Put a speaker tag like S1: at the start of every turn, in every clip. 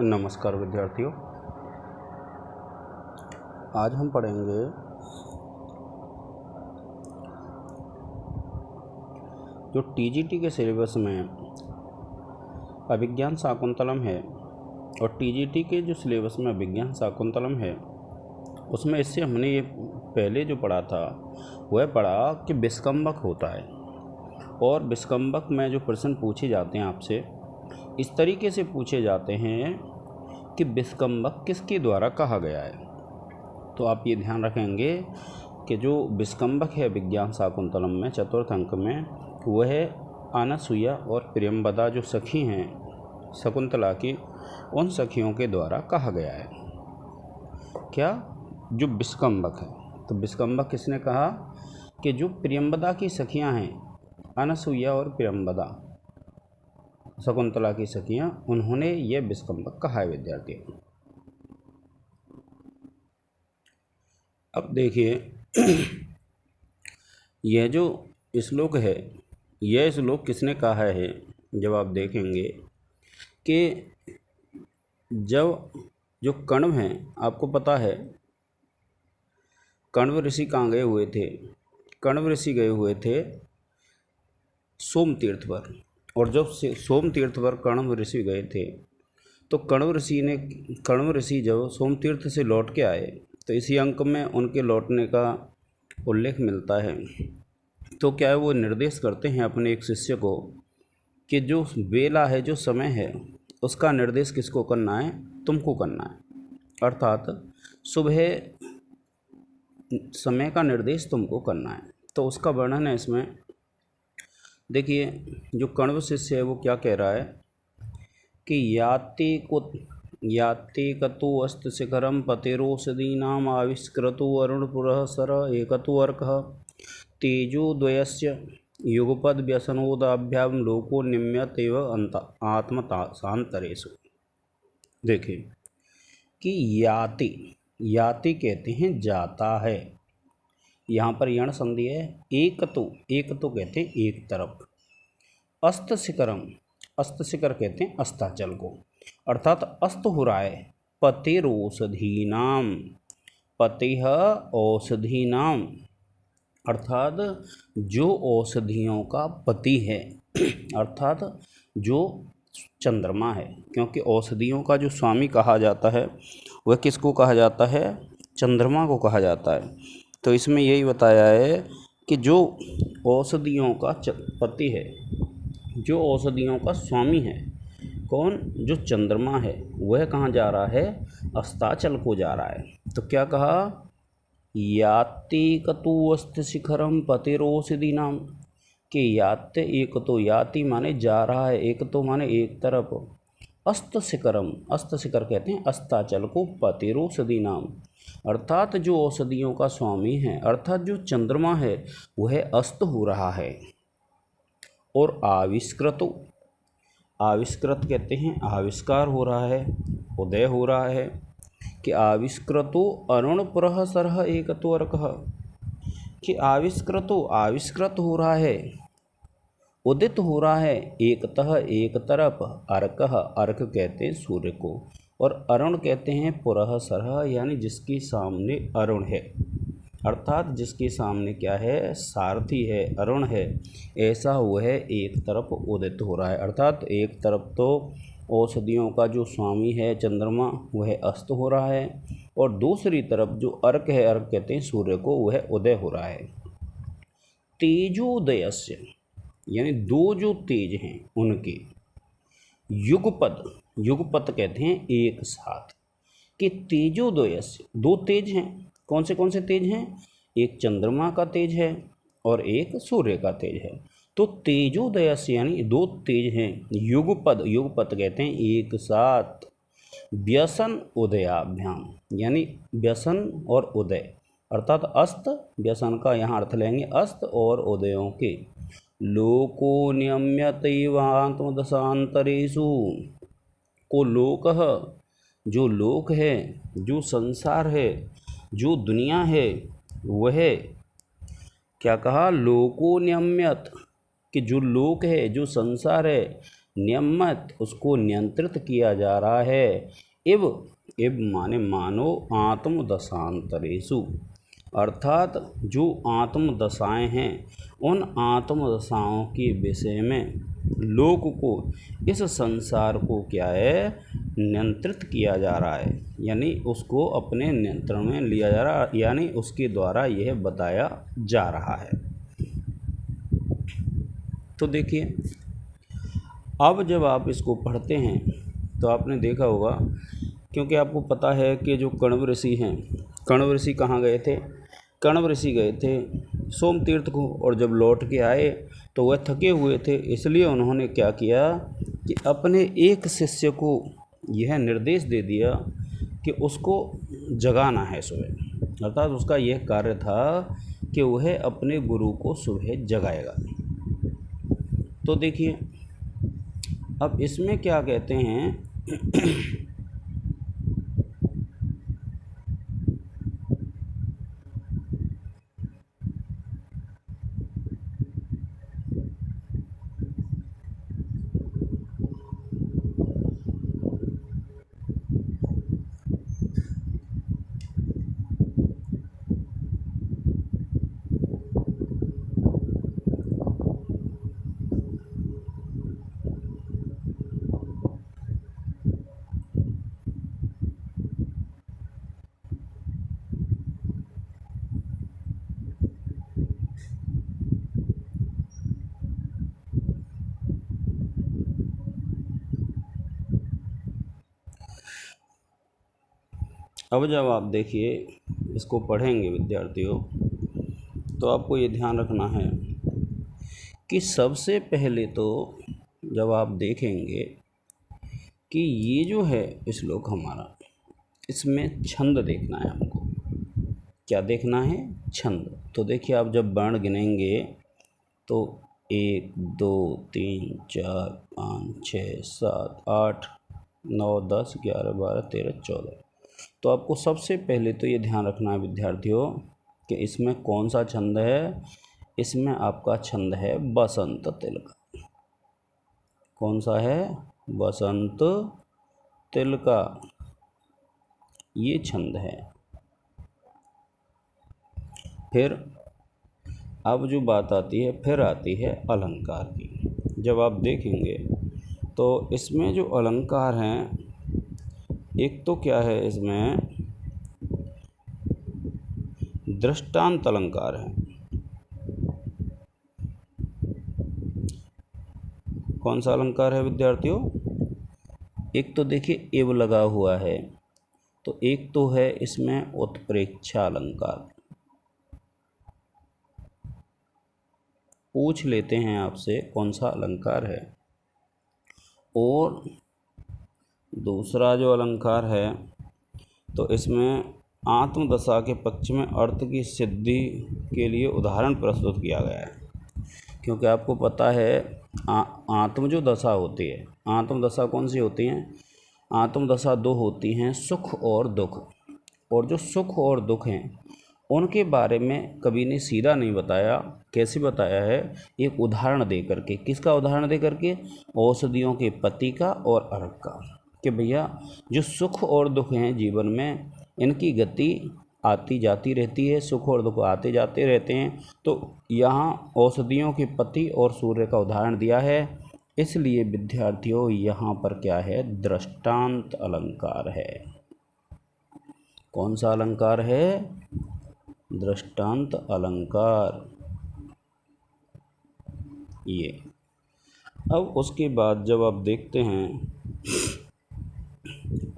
S1: नमस्कार विद्यार्थियों, आज हम पढ़ेंगे जो टीजीटी के सिलेबस में अभिज्ञान शाकुंतलम है और टीजीटी के जो सिलेबस में अभिज्ञान शाकुंतलम है उसमें इससे हमने ये पहले जो पढ़ा था वह पढ़ा कि विस्कम्भक होता है और विस्कम्भक में जो प्रश्न पूछे जाते हैं आपसे इस तरीके से पूछे जाते हैं कि विस्कम्भक किसके द्वारा कहा गया है। तो आप ये ध्यान रखेंगे कि जो विस्कम्भक है विज्ञान शाकुंतलम में चतुर्थ अंक में वह अनसुईया और प्रियंवदा जो सखी हैं शकुंतला की, उन सखियों के द्वारा कहा गया है। क्या जो विस्कम्भक है, तो विस्कम्भक किसने कहा कि जो प्रियंवदा की सखियां हैं अनसुईया और प्रियंवदा शकुंतला की सखियां, उन्होंने यह विस्कम्भक कहा है। विद्यार्थी अब देखिए यह जो श्लोक है, यह श्लोक किसने कहा है। जब आप देखेंगे कि जब जो कण्व हैं, आपको पता है कण्व ऋषि कहाँ गए हुए थे। कण्व ऋषि गए हुए थे सोम तीर्थ पर, और जब सोम तीर्थ पर कण्व ऋषि गए थे तो कण्व ऋषि जब सोम तीर्थ से लौट के आए तो इसी अंक में उनके लौटने का उल्लेख मिलता है। तो क्या है, वो निर्देश करते हैं अपने एक शिष्य को कि जो बेला है, जो समय है, उसका निर्देश किसको करना है, तुमको करना है। अर्थात सुबह समय का निर्देश तुमको करना है। तो उसका वर्णन है इसमें। देखिए जो कण्व शिष्य है वो क्या कह रहा है कि याति कतु अस्त शिखरम पतिरोषधीनाम आविष्कृतो अरुणपुरः सर एकतो अर्कः तेजोद्वयस्य युगपद व्यसनोदाभ्याम लोको निम्यत एव आत्मसान्तरेषु। देखिए कि याति कहते हैं जाता है, यहाँ पर यण संधि है। एक तो कहते हैं एक तरफ। अस्त शिखर कहते हैं अस्ताचल को, अर्थात अस्त हो रहा है। पतिरोषधीनाम, पतिः औषधीनाम, अर्थात जो औषधियों का पति है, अर्थात जो चंद्रमा है। क्योंकि औषधियों का जो स्वामी कहा जाता है वह किसको कहा जाता है, चंद्रमा को कहा जाता है। तो इसमें यही बताया है कि जो औषधियों का पति है, जो औषधियों का स्वामी है, कौन, जो चंद्रमा है, वह कहाँ जा रहा है, अस्ताचल को जा रहा है। तो क्या कहा, याति कतु अस्त शिखरम पतिरोषधीनाम, कि याते एक तो, याति माने जा रहा है, एक तो माने एक तरफ, अस्त शिखर कहते हैं अस्ताचल को, पतिरोषधीनाम अर्थात जो औषधियों का स्वामी है, अर्थात जो चंद्रमा है वह अस्त हो रहा है। और आविष्कृत कहते हैं आविष्कार हो रहा है, उदय हो रहा है। कि आविष्कृतो अरुणपुरः सरः एकतो अर्कः, कि आविष्कृत हो रहा है, उदित हो रहा है, एकतः एक तरफ, अर्कः अर्क कहते हैं सूर्य को, और अरुण कहते हैं पुरः सरः, यानी जिसके सामने अरुण है, अर्थात जिसके सामने क्या है, सारथी है, अरुण है, ऐसा वह एक तरफ उदित हो रहा है। अर्थात एक तरफ तो औषधियों का जो स्वामी है चंद्रमा वह अस्त हो रहा है, और दूसरी तरफ जो अर्क है, अर्क कहते हैं सूर्य को, वह उदय हो रहा है। तेजोदयस्य, यानी दो जो तेज हैं उनके, युगपत कहते हैं एक साथ, कि तेजोदयस्य दो तेज हैं। कौन से तेज हैं, एक चंद्रमा का तेज है और एक सूर्य का तेज है। तो तेजोदयस्य यानी दो तेज हैं, युगपत कहते हैं एक साथ, व्यसन उदयाभ्याम, यानी व्यसन और उदय, अर्थात अस्त व्यसन का यहाँ अर्थ लेंगे अस्त और उदयों के। लोको नियम्यतैवात्मदशान्तरेषु, को लोकः, जो लोक है, जो संसार है, जो दुनिया है, वह क्या कहा, लोको नियम्यत, कि जो लोक है, जो संसार है, नियमित उसको नियंत्रित किया जा रहा है। इव माने मानो आत्मदशांतरेषु, अर्थात जो आत्मदशाएं हैं उन आत्मदशाओं के विषय में लोक को, इस संसार को क्या है, नियंत्रित किया जा रहा है, यानी उसको अपने नियंत्रण में लिया जा रहा है, यानी उसके द्वारा यह बताया जा रहा है। तो देखिए, अब जब आप इसको पढ़ते हैं तो आपने देखा होगा, क्योंकि आपको पता है कि जो कण्व ऋषि हैं, कण्व ऋषि कहाँ गए थे? कण्व ऋषि गए थे सोम तीर्थ को, और जब लौट के आए तो वह थके हुए थे, इसलिए उन्होंने क्या किया कि अपने एक शिष्य को यह निर्देश दे दिया कि उसको जगाना है सुबह, अर्थात उसका यह कार्य था कि वह अपने गुरु को सुबह जगाएगा। तो देखिए, अब इसमें क्या कहते हैं अब जब आप देखिए इसको पढ़ेंगे विद्यार्थियों, तो आपको ये ध्यान रखना है कि सबसे पहले तो जब आप देखेंगे कि ये जो है श्लोक हमारा, इसमें छंद देखना है हमको। क्या देखना है? छंद। तो देखिए, आप जब वर्ण गिनेंगे तो 1 2 3 4 5 6 7 8 9 10 11 12 13 14। तो आपको सबसे पहले तो ये ध्यान रखना है विद्यार्थियों कि इसमें कौन सा छंद है। इसमें आपका छंद है बसंत तिलका। कौन सा है? बसंत तिलका, ये छंद है। फिर अब जो बात आती है, फिर आती है अलंकार की। जब आप देखेंगे तो इसमें जो अलंकार हैं, एक तो क्या है, इसमें दृष्टांत अलंकार है। कौन सा अलंकार है विद्यार्थियों? एक तो देखिए एव लगा हुआ है, तो एक तो है इसमें उत्प्रेक्षा अलंकार। पूछ लेते हैं आपसे कौन सा अलंकार है। और दूसरा जो अलंकार है, तो इसमें आत्मदशा के पक्ष में अर्थ की सिद्धि के लिए उदाहरण प्रस्तुत किया गया है। क्योंकि आपको पता है आत्म जो दशा होती है, आत्मदशा कौन सी होती हैं? आत्मदशा दो होती हैं, सुख और दुख। और जो सुख और दुख हैं उनके बारे में कवि ने सीधा नहीं बताया। कैसे बताया है? एक उदाहरण दे करके। किसका उदाहरण दे करके? औषधियों के पत्ती का और अर्क का। कि भैया जो सुख और दुख हैं जीवन में, इनकी गति आती जाती रहती है, सुख और दुख आते जाते रहते हैं। तो यहाँ औषधियों के पत्ती और सूर्य का उदाहरण दिया है। इसलिए विद्यार्थियों यहाँ पर क्या है? दृष्टांत अलंकार है। कौन सा अलंकार है? दृष्टांत अलंकार। ये अब उसके बाद जब आप देखते हैं,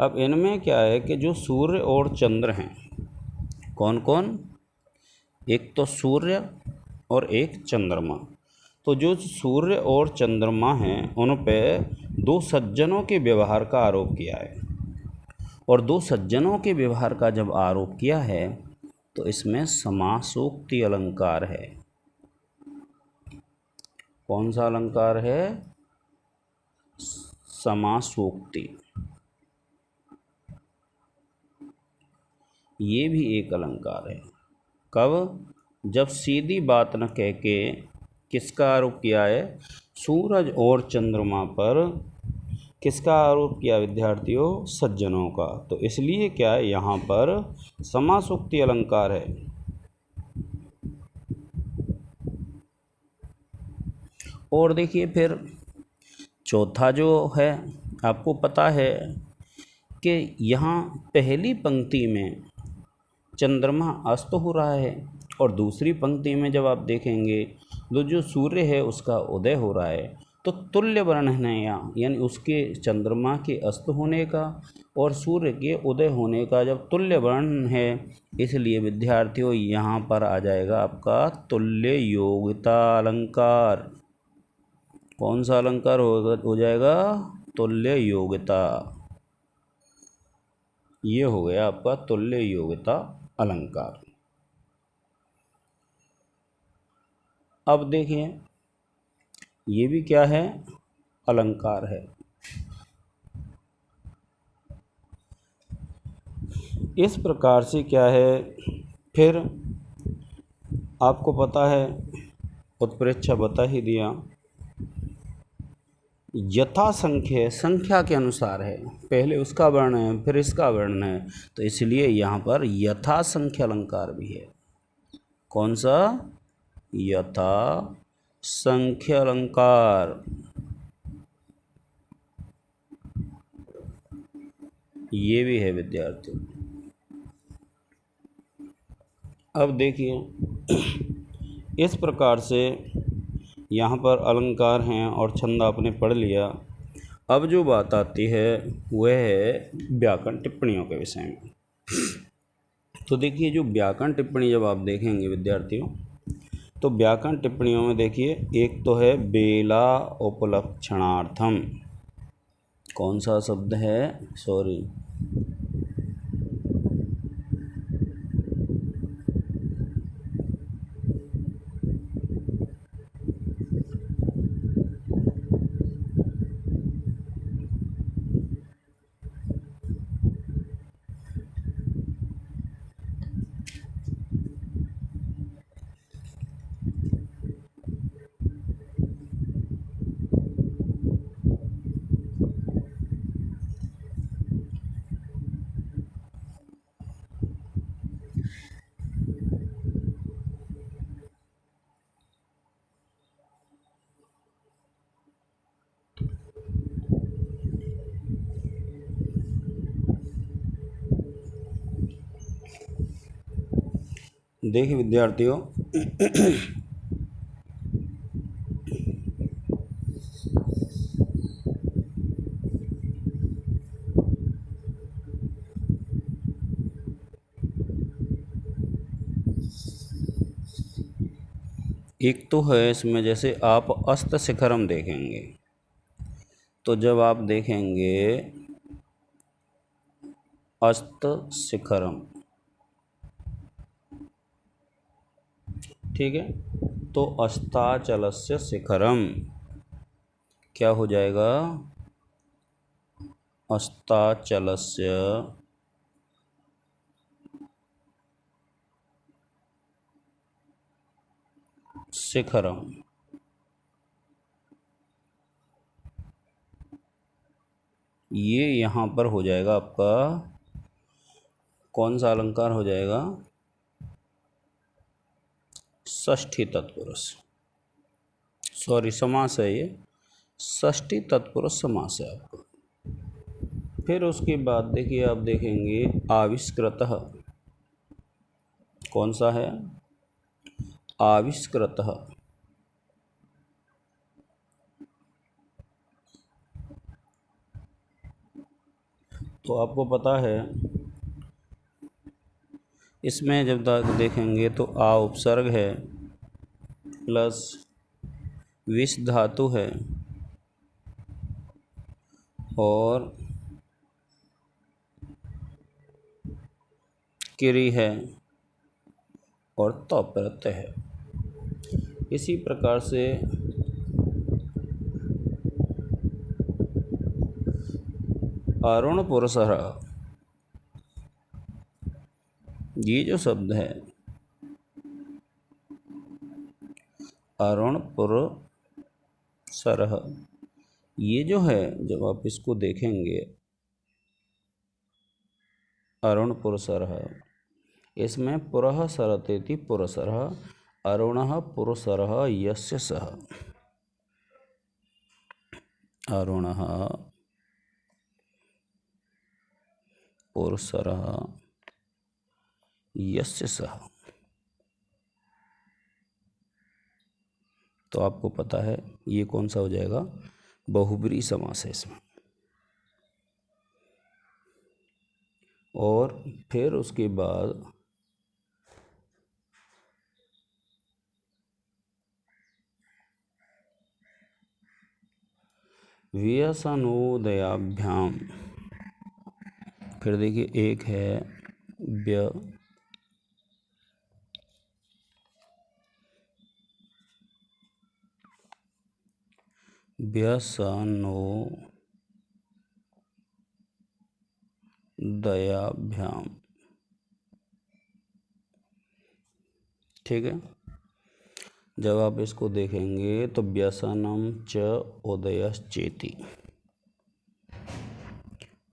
S1: अब इनमें क्या है कि जो सूर्य और चंद्र हैं, कौन कौन? एक तो सूर्य और एक चंद्रमा। तो जो सूर्य और चंद्रमा हैं उन पे दो सज्जनों के व्यवहार का आरोप किया है। और दो सज्जनों के व्यवहार का जब आरोप किया है तो इसमें समासोक्ति अलंकार है। कौन सा अलंकार है? समासोक्ति। ये भी एक अलंकार है। कब? जब सीधी बात न कह के किसका आरोप किया है? सूरज और चंद्रमा पर किसका आरोप किया विद्यार्थियों? सज्जनों का। तो इसलिए क्या है, यहाँ पर समासोक्ति अलंकार है। और देखिए फिर चौथा जो है, आपको पता है कि यहाँ पहली पंक्ति में चंद्रमा अस्त हो रहा है और दूसरी पंक्ति में जब आप देखेंगे तो जो सूर्य है उसका उदय हो रहा है। तो तुल्य वर्ण है यहाँ, यानी उसके चंद्रमा के अस्त होने का और सूर्य के उदय होने का जब तुल्य वर्ण है, इसलिए विद्यार्थियों यहाँ पर आ जाएगा आपका तुल्य योग्यता अलंकार। कौन सा अलंकार हो जाएगा? तुल्य योग्यता। ये हो गया आपका तुल्य योग्यता अलंकार। अब देखिए ये भी क्या है? अलंकार है। इस प्रकार से क्या है, फिर आपको पता है उत्प्रेक्षा बता ही दिया, यथा संख्य संख्या के अनुसार है, पहले उसका वर्ण है फिर इसका वर्ण है, तो इसलिए यहाँ पर यथा संख्य अलंकार भी है। कौन सा? यथा संख्य अलंकार। ये भी है विद्यार्थियों। अब देखिए इस प्रकार से यहाँ पर अलंकार हैं और छंद आपने पढ़ लिया। अब जो बात आती है वह है व्याकरण टिप्पणियों के विषय में। तो देखिए जो व्याकरण टिप्पणी जब आप देखेंगे विद्यार्थियों, तो व्याकरण टिप्पणियों में देखिए एक तो है बेला उपलक्षणार्थम। कौन सा शब्द है? सॉरी, देखिए विद्यार्थियों एक तो है इसमें, जैसे आप अस्त शिखरम देखेंगे तो जब आप देखेंगे अस्त शिखरम, ठीक है, तो अस्ताचलस्य शिखरम क्या हो जाएगा? अस्ताचलस्य शिखरम। ये यहाँ पर हो जाएगा आपका कौन सा अलंकार हो जाएगा? षष्ठी तत्पुरुष, सॉरी समास है ये, षष्ठी तत्पुरुष समास है आपका। फिर उसके बाद देखिए आप देखेंगे आविष्कृतः। कौन सा है? आविष्कृतः। तो आपको पता है इसमें जब तक देखेंगे तो आ उपसर्ग है प्लस विष धातु है और किरी है और त प्रत्यय है। इसी प्रकार से अरुण पुरुषः, ये जो शब्द है अरुणपुर सरह। ये जो है जब आप इसको देखेंगे अरुणपुर सरह, इसमें पुरः सरतेति पुरसरः, अरुणः पुरसरः यस्य सः। अरुणः पुरसरः यस्य सः। तो आपको पता है ये कौन सा हो जाएगा, बहुब्रीहि समास है इसमें। और फिर उसके बाद व्यसनोदयाभ्याम, फिर देखिए एक है व्यसनोदयाभ्याम, ठीक है। जब आप इसको देखेंगे तो व्यसनम च उदयश्चेति,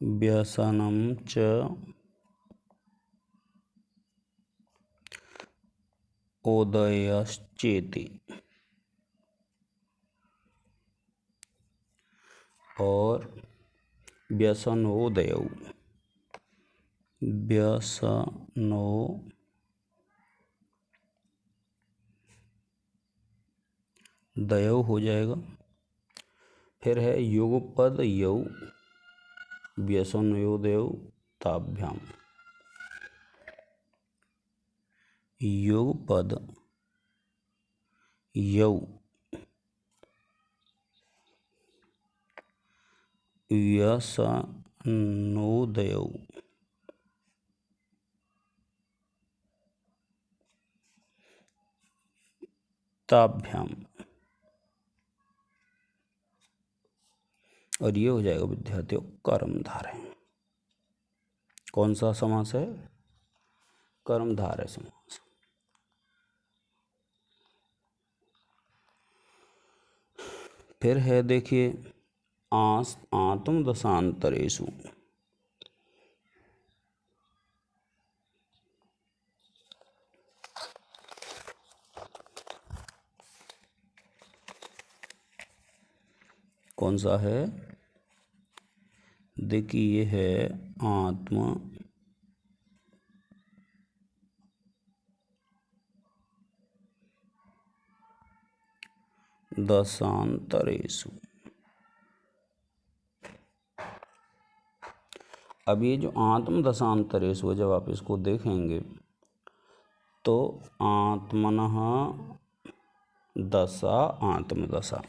S1: व्यसनम च उदयश्चेति, और व्यसनोदयौ, व्यसनोदयौ हो जाएगा। फिर है युगपद यौ, व्यसनोदयौ ताभ्याम, युगपद यौ व्यसनोदयौ ताभ्याम। और ये हो जाएगा विद्यार्थियों कर्मधारय। कौन सा समास है, कर्मधारय समास। फिर है देखिए आत्मदशांतरेषु, कौन सा है, देखिए ये है आत्म दशांतरेषु। अब ये जो आत्म दशांतरेषु है, जब आप इसको देखेंगे तो आत्मनः दशा आत्मदशा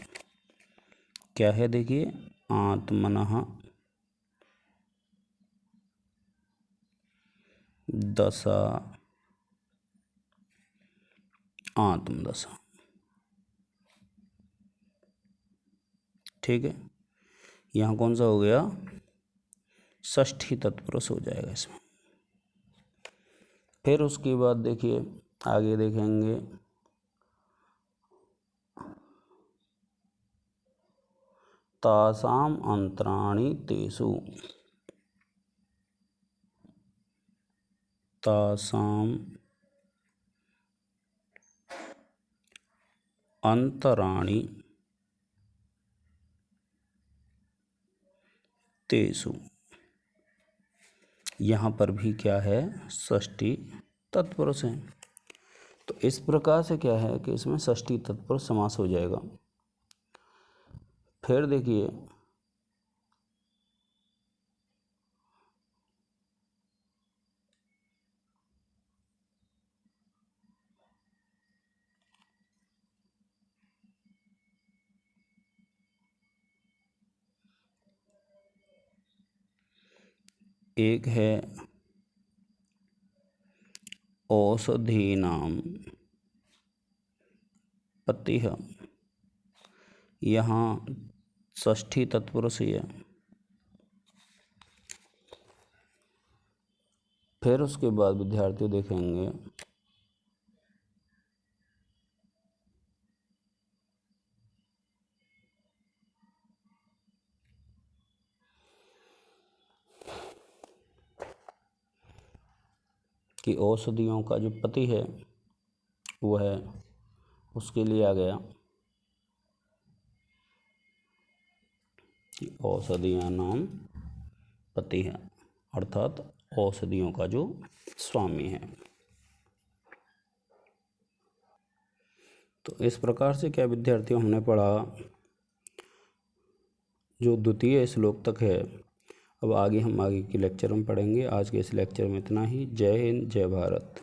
S1: क्या है, देखिए आत्मनः दशा आत्मदशा, ठीक है। यहाँ कौन सा हो गया, षष्ठी तत्पुरुष हो जाएगा इसमें। फिर उसके बाद देखिए आगे देखेंगे तासाम अंतराणि तेषु, तासाम अंतराणि तेषु, यहाँ पर भी क्या है, षष्ठी तत्पुरुष है। तो इस प्रकार से क्या है कि इसमें षष्ठी तत्पुरुष समास हो जाएगा। फिर देखिए एक है औषधीनाम पतिः, यहाँ षष्ठी तत्पुरुष है। फिर उसके बाद विद्यार्थी देखेंगे कि औषधियों का जो पति है वो है, उसके लिए आ गया कि औषधियाँ नाम पति है, अर्थात औषधियों का जो स्वामी है। तो इस प्रकार से क्या विद्यार्थियों हमने पढ़ा जो द्वितीय श्लोक तक है। अब आगे हम आगे के लेक्चर में पढ़ेंगे। आज के इस लेक्चर में इतना ही। जय हिंद, जय भारत।